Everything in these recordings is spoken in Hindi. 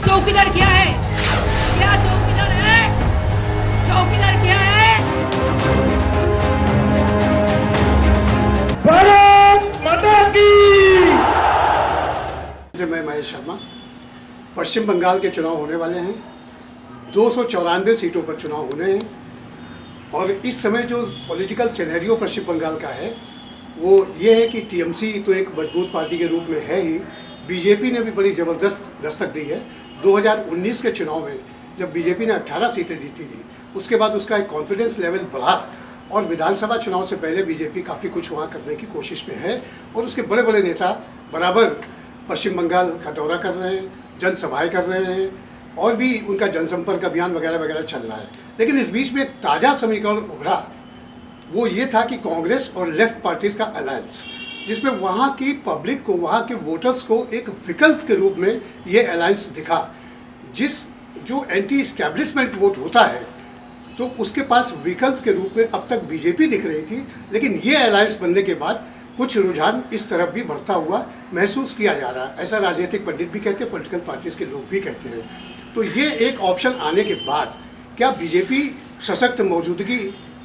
चौकीदार क्या है? क्या चौकीदार है? चौकीदार क्या है? भारत माता की। मैं महेश शर्मा। पश्चिम बंगाल के चुनाव होने वाले हैं। 294 सीटों पर चुनाव होने हैं और इस समय जो पॉलिटिकल सिनेरियो पश्चिम बंगाल का है वो ये है कि टीएमसी तो एक मजबूत पार्टी के रूप में है ही, बीजेपी ने भी बड़ी ज़बरदस्त दस्तक दी है। 2019 के चुनाव में जब बीजेपी ने 18 सीटें जीती थी उसके बाद उसका एक कॉन्फिडेंस लेवल बढ़ा और विधानसभा चुनाव से पहले बीजेपी काफ़ी कुछ वहाँ करने की कोशिश में है और उसके बड़े बड़े नेता बराबर पश्चिम बंगाल का दौरा कर रहे हैं, जनसभाएं कर रहे हैं और भी उनका जनसंपर्क अभियान वगैरह वगैरह चल रहा है। लेकिन इस बीच में ताज़ा समीकरण उभरा वो ये था कि कांग्रेस और लेफ्ट पार्टीज़ का अलायंस, जिसमें वहाँ की पब्लिक को, वहाँ के वोटर्स को एक विकल्प के रूप में ये अलायंस दिखा। जो एंटी इस्टेब्लिशमेंट वोट होता है तो उसके पास विकल्प के रूप में अब तक बीजेपी दिख रही थी, लेकिन ये अलायंस बनने के बाद कुछ रुझान इस तरफ भी बढ़ता हुआ महसूस किया जा रहा है। ऐसा राजनीतिक पंडित भी कहते हैं, पॉलिटिकल पार्टीज़ के लोग भी कहते हैं। तो ये एक ऑप्शन आने के बाद क्या बीजेपी सशक्त मौजूदगी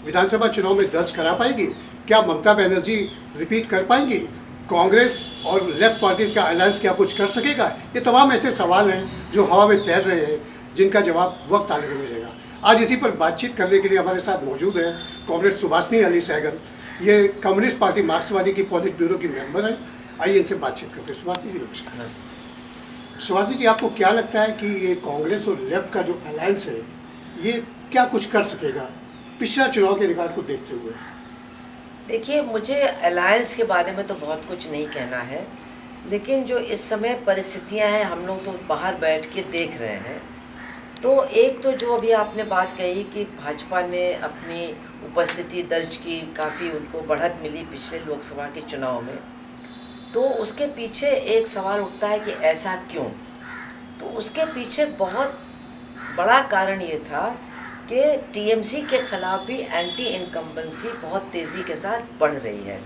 विधानसभा चुनाव में दर्ज करा पाएगी? क्या ममता बनर्जी रिपीट कर पाएंगी? कांग्रेस और लेफ्ट पार्टीज़ का अलायंस क्या कुछ कर सकेगा? ये तमाम ऐसे सवाल हैं जो हवा में तैर रहे हैं, जिनका जवाब वक्त आने में मिलेगा। आज इसी पर बातचीत करने के लिए हमारे साथ मौजूद हैं कॉमरेड सुभाषिनी अली सहगल। ये कम्युनिस्ट पार्टी मार्क्सवादी की पॉलिट ब्यूरो की मेंबर हैं। आइए इनसे बातचीत करते हैं। सुभाषिनी जी नमस्कार। सुभाषिनी जी, आपको क्या लगता है कि ये कांग्रेस और लेफ्ट का जो अलायंस है ये क्या कुछ कर सकेगा पिछला चुनाव के रिकॉर्ड को देखते हुए? देखिए, मुझे अलायंस के बारे में तो बहुत कुछ नहीं कहना है, लेकिन जो इस समय परिस्थितियां हैं हम लोग तो बाहर बैठ के देख रहे हैं। तो एक तो जो अभी आपने बात कही कि भाजपा ने अपनी उपस्थिति दर्ज की, काफ़ी उनको बढ़त मिली पिछले लोकसभा के चुनाव में, तो उसके पीछे एक सवाल उठता है कि ऐसा क्यों? तो उसके पीछे बहुत बड़ा कारण ये था कि टीएमसी के खिलाफ भी एंटी इनकम्बेंसी बहुत तेज़ी के साथ बढ़ रही है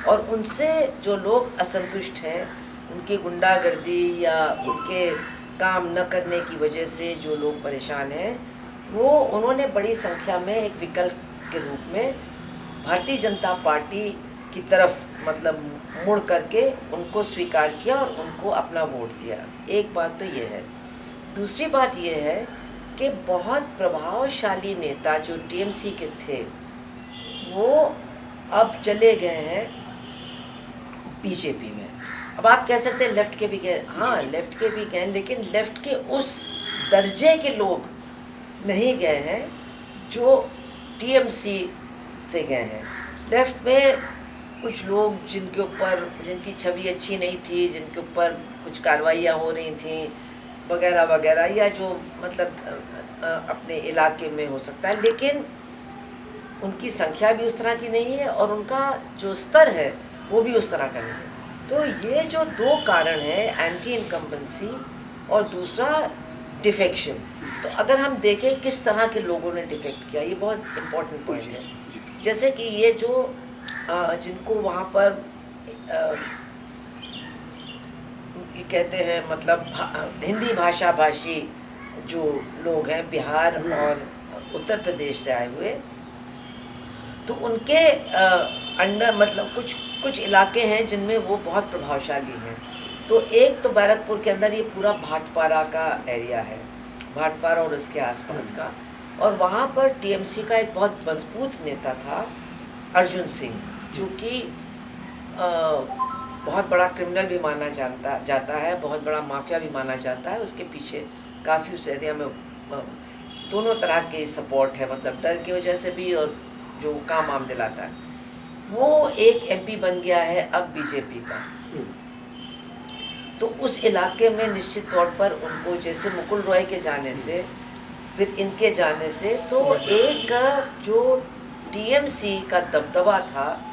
और उनसे जो लोग असंतुष्ट हैं, उनकी गुंडागर्दी या उनके काम न करने की वजह से जो लोग परेशान हैं, वो उन्होंने बड़ी संख्या में एक विकल्प के रूप में भारतीय जनता पार्टी की तरफ मतलब मुड़ करके उनको स्वीकार किया और उनको अपना वोट दिया। एक बात तो ये है। दूसरी बात ये है कि बहुत प्रभावशाली नेता जो टीएमसी के थे वो अब चले गए हैं बीजेपी में। अब आप कह सकते हैं लेफ्ट के भी गए, हाँ लेफ्ट के भी गए, लेकिन लेफ्ट के उस दर्जे के लोग नहीं गए हैं जो टीएमसी से गए हैं। लेफ्ट में कुछ लोग जिनकी छवि अच्छी नहीं थी, जिनके ऊपर कुछ कार्रवाइयाँ हो रही थी वगैरह वगैरह, या जो मतलब अपने इलाके में हो सकता है, लेकिन उनकी संख्या भी उस तरह की नहीं है और उनका जो स्तर है वो भी उस तरह का नहीं है। तो ये जो दो कारण हैं, एंटी इनकम्बेंसी और दूसरा डिफेक्शन। तो अगर हम देखें किस तरह के लोगों ने डिफेक्ट किया, ये बहुत इम्पोर्टेंट पॉइंट है। जैसे कि ये जो जिनको वहाँ पर ये कहते हैं मतलब हिंदी भाषा भाषी जो लोग हैं बिहार और उत्तर प्रदेश से आए हुए, तो उनके अंडर मतलब कुछ इलाके हैं जिनमें वो बहुत प्रभावशाली हैं। तो एक तो बैरकपुर के अंदर ये पूरा भाटपारा का एरिया है, भाटपारा और इसके आसपास का, और वहाँ पर टीएमसी का एक बहुत मजबूत नेता था अर्जुन सिंह, जो कि बहुत बड़ा क्रिमिनल भी माना जाता है, बहुत बड़ा माफिया भी माना जाता है। उसके पीछे काफ़ी उस एरिया में दोनों तरह के सपोर्ट है, मतलब डर की वजह से भी और जो काम वाम दिलाता है। वो एक एमपी बन गया है अब बीजेपी का। तो उस इलाके में निश्चित तौर पर उनको, जैसे मुकुल रॉय के जाने से फिर इनके जाने से, तो एक जो टीएमसी का दबदबा था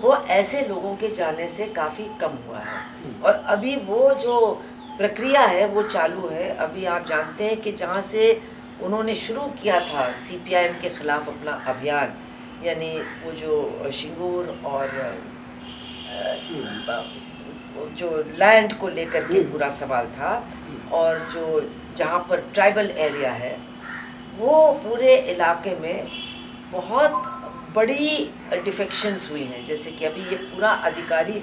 वो ऐसे लोगों के जाने से काफ़ी कम हुआ है। और अभी वो जो प्रक्रिया है वो चालू है। अभी आप जानते हैं कि जहाँ से उन्होंने शुरू किया था सीपीआईएम के ख़िलाफ़ अपना अभियान, यानी वो जो शिंगूर और जो लैंड को लेकर के पूरा सवाल था, और जो जहाँ पर ट्राइबल एरिया है, वो पूरे इलाके में बहुत बड़ी डिफेक्शंस हुई हैं। जैसे कि अभी ये पूरा अधिकारी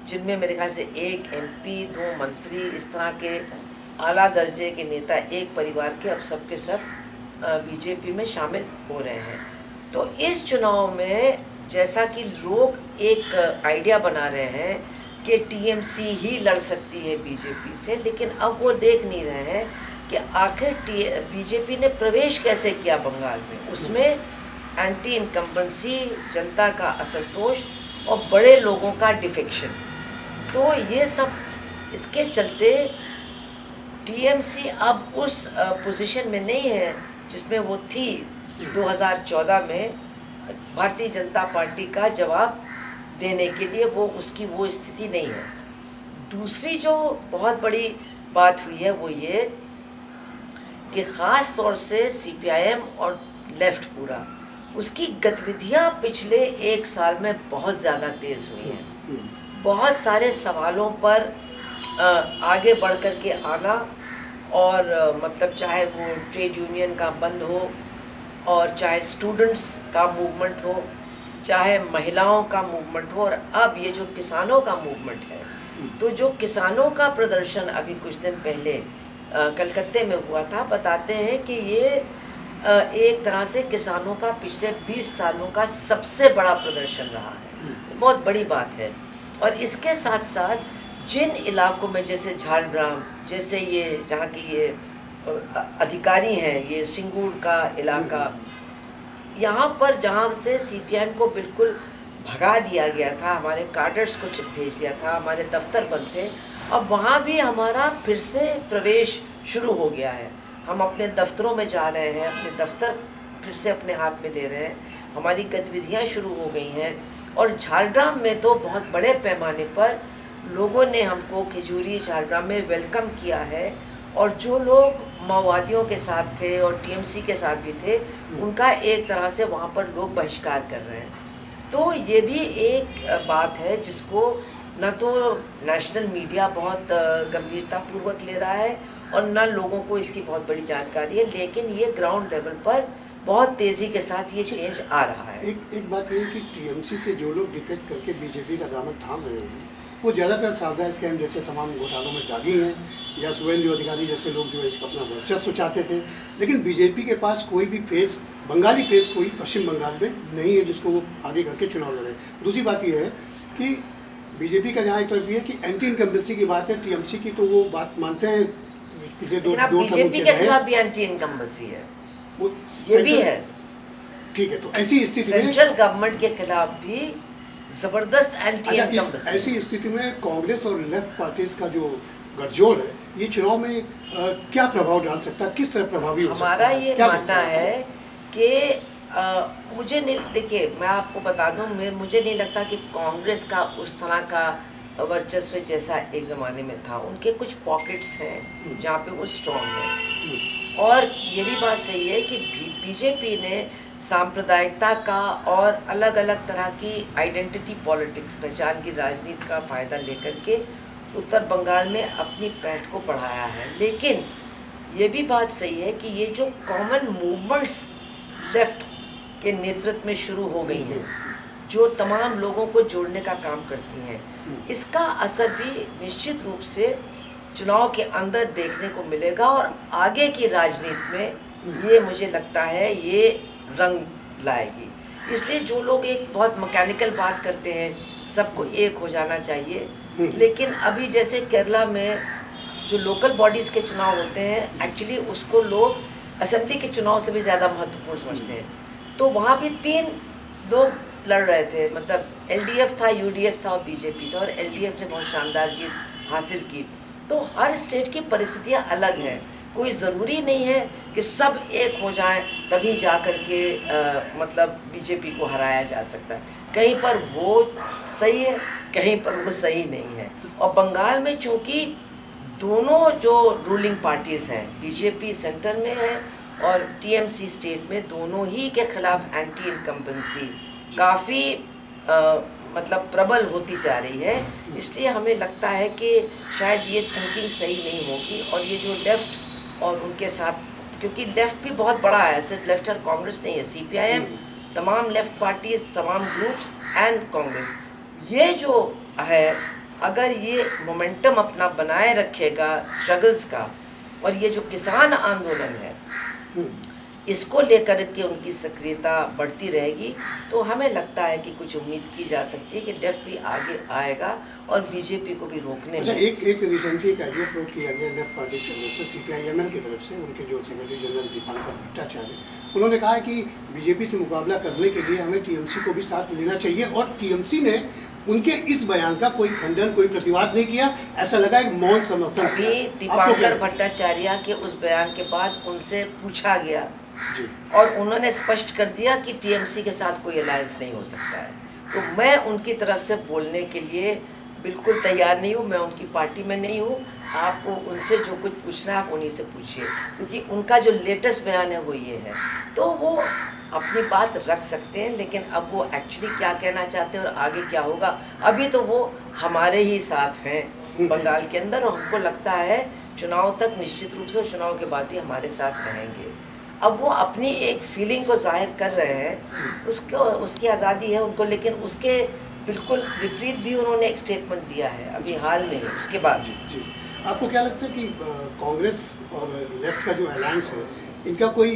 जिनमें मेरे ख्याल से 1 MP, 2 मंत्री, इस तरह के आला दर्जे के नेता एक परिवार के अब सब के सब बीजेपी में शामिल हो रहे हैं। तो इस चुनाव में जैसा कि लोग एक आइडिया बना रहे हैं कि टीएमसी ही लड़ सकती है बीजेपी से, लेकिन अब वो देख नहीं रहे हैं कि आखिर बीजेपी ने प्रवेश कैसे किया बंगाल में। उसमें एंटी इनकम्बेंसी, जनता का असंतोष और बड़े लोगों का डिफेक्शन, तो ये सब इसके चलते टीएमसी अब उस पोजीशन में नहीं है जिसमें वो थी 2014 में भारतीय जनता पार्टी का जवाब देने के लिए। वो उसकी वो स्थिति नहीं है। दूसरी जो बहुत बड़ी बात हुई है वो ये कि ख़ास तौर से सीपीआईएम और लेफ्ट पूरा, उसकी गतिविधियां पिछले 1 साल में बहुत ज़्यादा तेज़ हुई हैं। बहुत सारे सवालों पर आगे बढ़ कर के आना, और मतलब चाहे वो ट्रेड यूनियन का बंद हो, और चाहे स्टूडेंट्स का मूवमेंट हो, चाहे महिलाओं का मूवमेंट हो, और अब ये जो किसानों का मूवमेंट है, तो जो किसानों का प्रदर्शन अभी कुछ दिन पहले कलकत्ते में हुआ था, बताते हैं कि ये एक तरह से किसानों का पिछले 20 सालों का सबसे बड़ा प्रदर्शन रहा है। बहुत बड़ी बात है। और इसके साथ साथ जिन इलाकों में, जैसे झारग्राम, जैसे ये जहाँ की ये अधिकारी हैं, ये सिंगूर का इलाका, यहाँ पर जहाँ से सीपीआईएम को बिल्कुल भगा दिया गया था, हमारे कार्डर्स को भेज दिया था, हमारे दफ्तर बंद थे, अब वहाँ भी हमारा फिर से प्रवेश शुरू हो गया है। हम अपने दफ्तरों में जा रहे हैं, अपने दफ्तर फिर से अपने हाथ में ले रहे हैं, हमारी गतिविधियाँ शुरू हो गई हैं। और झारग्राम में तो बहुत बड़े पैमाने पर लोगों ने हमको खिजूरी झारग्राम में वेलकम किया है, और जो लोग माओवादियों के साथ थे और टीएमसी के साथ भी थे, उनका एक तरह से वहाँ पर लोग बहिष्कार कर रहे हैं। तो ये भी एक बात है जिसको न तो नेशनल मीडिया बहुत गंभीरतापूर्वक ले रहा है और न लोगों को इसकी बहुत बड़ी जानकारी है, लेकिन ये ग्राउंड लेवल पर बहुत तेज़ी के साथ ये चेंज आ रहा है। एक बात ये है कि टीएमसी से जो लोग डिफेक्ट करके बीजेपी का दामन थाम रहे हैं, वो ज़्यादातर सावधा स्कैम जैसे तमाम घोटालों में दागी हैं, या शुभेंदु अधिकारी जैसे लोग जो एक अपना वर्चस्व चाहते थे। लेकिन बीजेपी के पास कोई भी फेस, बंगाली फेस कोई पश्चिम बंगाल में नहीं है जिसको वो आगे करके चुनाव लड़े। दूसरी बात ये है कि बीजेपी का जहाँ एक तरफ ये है कि एंटी इनकम्बेंसी की बात है, टीएमसी की तो वो बात मानते हैं पिछले दो बीजेपी के खिलाफ भी एंटी इनकम्बेंसी है, वो ये भी है। ठीक है, तो ऐसी स्थिति में सेंट्रल गवर्नमेंट के खिलाफ भी जबरदस्त एंटी इनकम्बेंसी। ऐसी स्थिति में कांग्रेस और लेफ्ट पार्टीज का जो गठजोड़ है, ये चुनाव में क्या प्रभाव डाल सकता है, किस तरह प्रभावी हो सकता है? हमारा ये मानना है कि मुझे नहीं, देखिए मैं आपको बता दूं, मुझे नहीं लगता कि कांग्रेस का उस तरह का वर्चस्व जैसा एक ज़माने में था। उनके कुछ पॉकेट्स हैं जहाँ पे वो स्ट्रॉन्ग है, और ये भी बात सही है कि बीजेपी ने सांप्रदायिकता का और अलग अलग तरह की आइडेंटिटी पॉलिटिक्स, पहचान की राजनीति का फ़ायदा लेकर के उत्तर बंगाल में अपनी पैठ को बढ़ाया है। लेकिन ये भी बात सही है कि ये जो कॉमन मूवमेंट्स लेफ्ट के नेतृत्व में शुरू हो गई हैं, जो तमाम लोगों को जोड़ने का काम करती हैं, इसका असर भी निश्चित रूप से चुनाव के अंदर देखने को मिलेगा, और आगे की राजनीति में ये मुझे लगता है ये रंग लाएगी। इसलिए जो लोग एक बहुत मैकेनिकल बात करते हैं, सबको एक हो जाना चाहिए, लेकिन अभी जैसे केरला में जो लोकल बॉडीज़ के चुनाव होते हैं, एक्चुअली उसको लोग असेंबली के चुनाव से भी ज़्यादा महत्वपूर्ण समझते हैं। तो वहाँ भी 3 लोग लड़ रहे थे, मतलब एलडीएफ था, यूडीएफ था और बीजेपी था, और एलडीएफ ने बहुत शानदार जीत हासिल की। तो हर स्टेट की परिस्थितियाँ अलग हैं, कोई ज़रूरी नहीं है कि सब एक हो जाएं तभी जा कर के मतलब बीजेपी को हराया जा सकता है। कहीं पर वो सही है, कहीं पर वो सही नहीं है। और बंगाल में चूँकि दोनों जो रूलिंग पार्टीज़ हैं, बीजेपी सेंटर में है और टीएमसी स्टेट में, दोनों ही के खिलाफ एंटी इनकम्बेंसी काफ़ी मतलब प्रबल होती जा रही है। इसलिए हमें लगता है कि शायद ये थिंकिंग सही नहीं होगी, और ये जो लेफ़्ट और उनके साथ, क्योंकि लेफ़्ट भी बहुत बड़ा है, सिर्फ लेफ़्ट और कांग्रेस नहीं है, CPIM, तमाम लेफ़्ट पार्टीज, तमाम ग्रुप्स एंड कांग्रेस, ये जो है अगर ये मोमेंटम अपना बनाए रखेगा स्ट्रगल्स का, और ये जो किसान आंदोलन है इसको लेकर के उनकी सक्रियता बढ़ती रहेगी, तो हमें लगता है कि कुछ उम्मीद की जा सकती है कि लेफ्ट भी आगे आएगा और बीजेपी को भी रोकने अच्छा, में। एक रिसेंटली एक आइडिया फ्लोट किया गया लेफ्ट पार्टी से, CPIML की तरफ से, उनके जो सेक्रेटरी जनरल दीपांकर भट्टाचार्य, उन्होंने कहा है कि बीजेपी से मुकाबला करने के लिए हमें TMC को भी साथ लेना चाहिए, और TMC ने उनके इस बयान का कोई खंडन, कोई प्रतिवाद नहीं किया, ऐसा लगा एक मौन समर्थन। अभी दीपांकर भट्टाचार्य के उस बयान के बाद उनसे पूछा गया जी, और उन्होंने स्पष्ट कर दिया कि TMC के साथ कोई अलायंस नहीं हो सकता है। तो मैं उनकी तरफ से बोलने के लिए बिल्कुल तैयार नहीं हूँ, मैं उनकी पार्टी में नहीं हूँ। आपको उनसे जो कुछ पूछना है आप उन्हीं से पूछिए, क्योंकि उनका जो लेटेस्ट बयान है वो ये है, तो वो अपनी बात रख सकते हैं, लेकिन अब वो एक्चुअली क्या कहना चाहते हैं और आगे क्या होगा, अभी तो वो हमारे ही साथ हैं बंगाल के अंदर, और हमको लगता है चुनाव तक निश्चित रूप से, और चुनाव के बाद भी हमारे साथ रहेंगे। अब वो अपनी एक फीलिंग को जाहिर कर रहे हैं, उसको उसकी आज़ादी है उनको, लेकिन उसके बिल्कुल विपरीत भी उन्होंने एक स्टेटमेंट दिया है अभी हाल में, उसके बाद। जी, आपको क्या लगता है कि कांग्रेस और लेफ्ट का जो अलायंस है, इनका कोई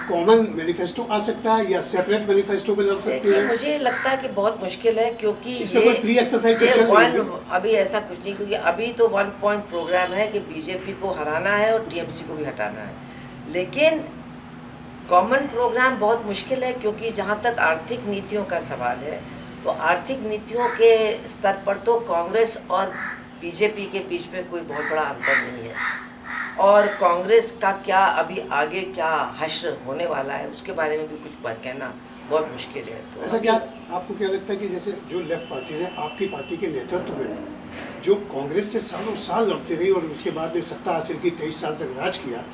कॉमन मैनिफेस्टो आ सकता है या सेपरेट मैनिफेस्टो पे लड़ सकती है? मुझे लगता है कि बहुत मुश्किल है, क्योंकि इसमें कोई प्री एक्सरसाइज तो चल रही है अभी ऐसा कुछ नहीं, क्योंकि अभी तो 1 पॉइंट प्रोग्राम है कि बीजेपी को हराना है और TMC को भी हटाना है, लेकिन कॉमन प्रोग्राम बहुत मुश्किल है, क्योंकि जहाँ तक आर्थिक नीतियों का सवाल है, तो आर्थिक नीतियों के स्तर पर तो कांग्रेस और बीजेपी के बीच में कोई बहुत बड़ा अंतर नहीं है, और कांग्रेस का क्या अभी आगे क्या हश्र होने वाला है उसके बारे में भी कुछ कहना बहुत मुश्किल है। तो ऐसा क्या आपको क्या लगता है कि जैसे जो लेफ्ट पार्टीज हैं आपकी पार्टी के नेतृत्व में, जो कांग्रेस से सालों साल लड़ते रही और उसके बाद में सत्ता हासिल की, 23 साल तक राज किया,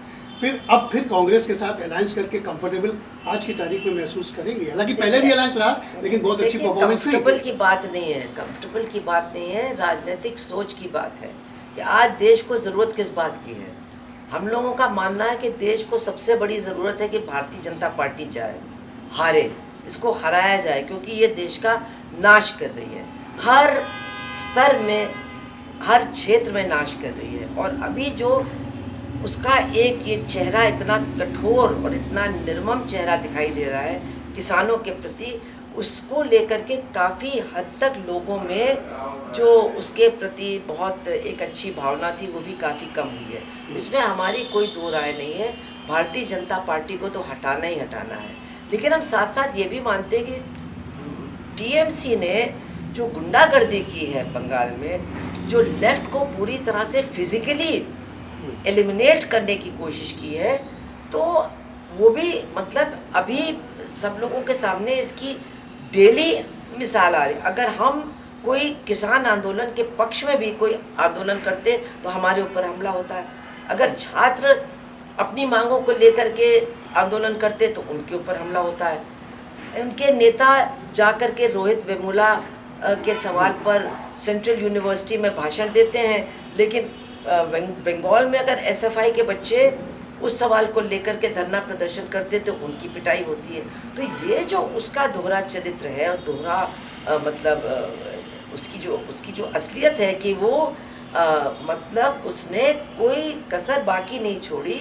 अब फिर कांग्रेस के साथ अलायंस करके कंफर्टेबल आज की तारीख में महसूस करेंगे? हालांकि पहले भी अलायंस रहा, लेकिन बहुत अच्छी परफॉर्मेंस नहीं। कंफर्टेबल की बात नहीं है, कंफर्टेबल की बात नहीं है, राजनीतिक सोच की बात है कि आज देश को ज़रूरत किस बात की है। हम लोगों का मानना है कि देश को सबसे बड़ी ज़रूरत है कि भारतीय जनता पार्टी जाए, हारे, इसको हराया जाए, क्योंकि ये देश का नाश कर रही है, हर स्तर में, हर क्षेत्र में नाश कर रही है। और अभी जो उसका एक ये चेहरा इतना कठोर और इतना निर्मम चेहरा दिखाई दे रहा है किसानों के प्रति, उसको लेकर के काफ़ी हद तक लोगों में जो उसके प्रति बहुत एक अच्छी भावना थी वो भी काफ़ी कम हुई है। इसमें हमारी कोई दो राय नहीं है, भारतीय जनता पार्टी को तो हटाना ही हटाना है। लेकिन हम साथ साथ ये भी मानते हैं कि TMC ने जो गुंडागर्दी की है बंगाल में, जो लेफ्ट को पूरी तरह से फिजिकली एलिमिनेट करने की कोशिश की है, तो वो भी मतलब अभी सब लोगों के सामने इसकी डेली मिसाल आ रही। अगर हम कोई किसान आंदोलन के पक्ष में भी कोई आंदोलन करते तो हमारे ऊपर हमला होता है, अगर छात्र अपनी मांगों को लेकर के आंदोलन करते तो उनके ऊपर हमला होता है। उनके नेता जाकर के रोहित वेमुला के सवाल पर सेंट्रल यूनिवर्सिटी में भाषण देते हैं, लेकिन बंगाल में अगर SFI के बच्चे उस सवाल को लेकर के धरना प्रदर्शन करते तो उनकी पिटाई होती है। तो ये जो उसका दोहरा चरित्र है और दोहरा मतलब उसकी जो असलियत है कि वो मतलब उसने कोई कसर बाकी नहीं छोड़ी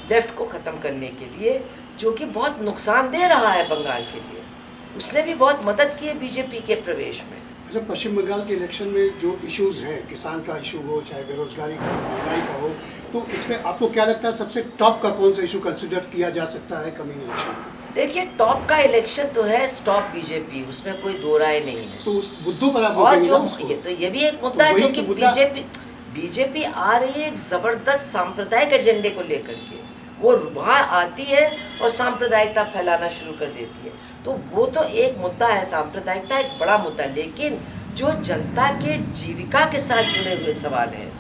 लेफ्ट को ख़त्म करने के लिए, जो कि बहुत नुकसानदेह रहा है बंगाल के लिए। उसने भी बहुत मदद की है बीजेपी के प्रवेश में। अच्छा, पश्चिम बंगाल के इलेक्शन में जो इश्यूज हैं, किसान का इशू हो, चाहे बेरोजगारी का हो, महंगाई का हो, तो इसमें आपको क्या लगता है सबसे टॉप का कौन सा इशू कंसिडर किया जा सकता है कमिंग इलेक्शन में? देखिए, टॉप का इलेक्शन तो है स्टॉप बीजेपी, उसमें कोई दो राय नहीं है। तो उस मुद्दों पर आप और जो उसको? ये भी एक मुद्दा है, क्योंकि बीजेपी आ रही है एक जबरदस्त सांप्रदायिक एजेंडे को लेकर के, वो वहाँ आती है और सांप्रदायिकता फैलाना शुरू कर देती है। तो वो तो एक मुद्दा है, सांप्रदायिकता एक बड़ा मुद्दा, लेकिन जो जनता के जीविका के साथ जुड़े हुए सवाल हैं,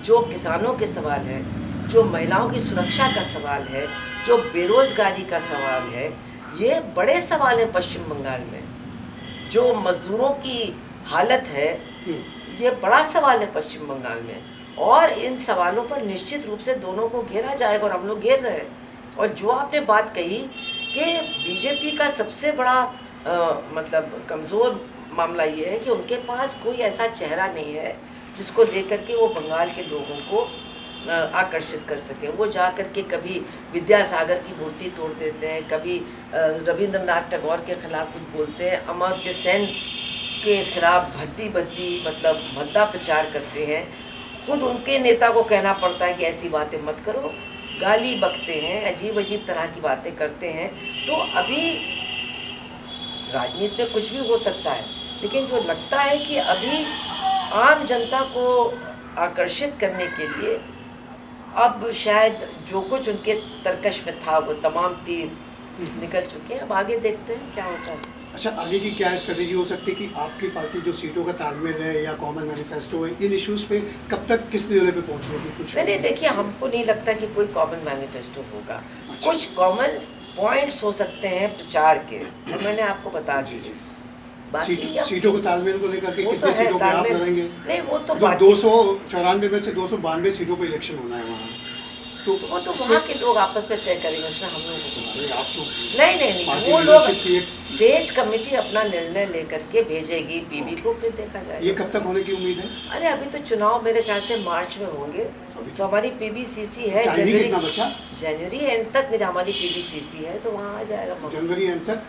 जो किसानों के सवाल हैं, जो महिलाओं की सुरक्षा का सवाल है, जो बेरोजगारी का सवाल है, ये बड़े सवाल हैं पश्चिम बंगाल में। जो मजदूरों की हालत है, ये बड़ा सवाल है पश्चिम बंगाल में, और इन सवालों पर निश्चित रूप से दोनों को घेरा जाएगा और हम लोग घेर रहे हैं। और जो आपने बात कही कि बीजेपी का सबसे बड़ा मतलब कमज़ोर मामला ये है कि उनके पास कोई ऐसा चेहरा नहीं है जिसको लेकर के वो बंगाल के लोगों को आकर्षित कर सके। वो जा कर के कभी विद्यासागर की मूर्ति तोड़ देते हैं, कभी रविंद्रनाथ टैगोर के खिलाफ कुछ बोलते हैं, अमर्त्य सेन के खिलाफ मतलब भद्दा प्रचार करते हैं। खुद उनके नेता को कहना पड़ता है कि ऐसी बातें मत करो, गाली बकते हैं, अजीब अजीब तरह की बातें करते हैं। तो अभी राजनीति में कुछ भी हो सकता है, लेकिन जो लगता है कि अभी आम जनता को आकर्षित करने के लिए अब शायद जो कुछ उनके तरकश में था वो तमाम तीर निकल चुके हैं। अब आगे देखते हैं क्या होता है। अच्छा, आगे की क्या स्ट्रेटेजी हो सकती है कि आपकी पार्टी जो सीटों का तालमेल है या कॉमन मैनिफेस्टो है, इन इश्यूज पे कब तक किस निर्णय पे पहुंचने की कुछ? नहीं, देखिए, हमको नहीं लगता कि कोई कॉमन मैनिफेस्टो होगा। अच्छा। कुछ कॉमन पॉइंट्स हो सकते हैं प्रचार के, और मैंने आपको बता दी। सीटों को तालमेल को लेकर के कितने सीटों पे आप लड़ेंगे? नहीं, वो तो 294 में से 292 सीटों पे इलेक्शन होना है वहाँ, तो वो तो वहाँ के लोग आपस में तय करेंगे, उसमें हम लोगों को आप तो नहीं, वो लोग स्टेट कमेटी अपना निर्णय लेकर के भेजेगी पीबी को, फिर देखा जाएगा। ये कब तक होने की उम्मीद है? अरे अभी तो चुनाव मेरे ख्याल से मार्च में होंगे, तो हमारी पीबीसीसी है जनवरी एंड तक मेरी हमारी पीबीसीसी है, तो वहाँ आ जाएगा जनवरी एंड तक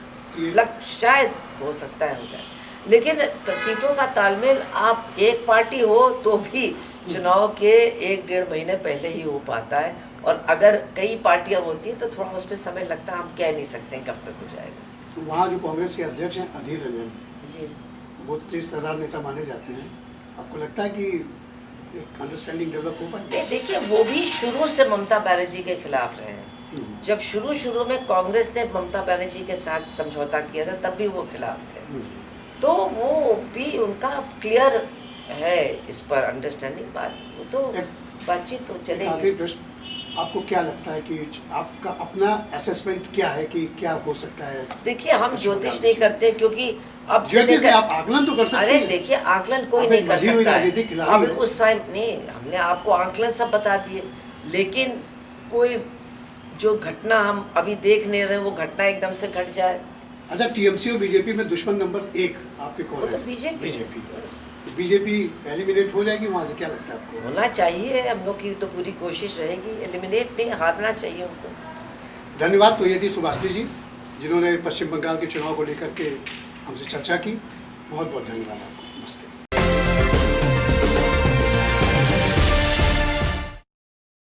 शायद हो सकता है हो जाए। लेकिन सीटों का तालमेल आप एक पार्टी हो तो भी चुनाव के 1-1.5 महीने पहले ही हो पाता है, और अगर कई पार्टियां होती हैं तो थोड़ा उसमें समय लगता है, हम कह नहीं सकते हैं कब तक हो जाएगा। तो वहाँ जो कांग्रेस के अध्यक्ष हैं अधीर रंजन जी, वो तेज तर्रार नेता माने जाते हैं, आपको लगता है कि एक अंडरस्टैंडिंग डेवलप हो पाएगी? देखिए, वो भी शुरू से ममता बनर्जी के खिलाफ रहे हैं। जब शुरू में कांग्रेस ने ममता बनर्जी के साथ समझौता किया था तब भी वो खिलाफ थे, तो वो भी उनका क्लियर है इस पर अंडरस्टैंडिंग। बात वो तो बातचीत तो चलेगी। आखिरी प्रश्न, आपको क्या लगता है कि आपका अपना असेसमेंट क्या है कि क्या हो सकता है? देखिए, हम ज्योतिष नहीं करते, क्योंकि अब ज्योतिष से आप आकलन तो कर सकते हैं। अरे देखिए, आकलन कोई नहीं कर सकता है। अब उस टाइम नहीं, हमने आपको आकलन सब बता दिए, लेकिन कोई जो घटना हम अभी देख नहीं रहे वो घटना एकदम से घट जाए। अच्छा, टीएमसी और बीजेपी में दुश्मन नंबर 1 आपके कौन है? तो बीजेपी। तो बीजेपी एलिमिनेट हो जाएगी वहाँ से, क्या लगता है आपको? होना चाहिए, हम लोग की तो पूरी कोशिश रहेगी, एलिमिनेट नहीं, हारना चाहिए उनको। धन्यवाद। तो ये थी सुभाश्री जी जिन्होंने पश्चिम बंगाल के चुनाव को लेकर के हमसे चर्चा की। बहुत बहुत धन्यवाद आपका।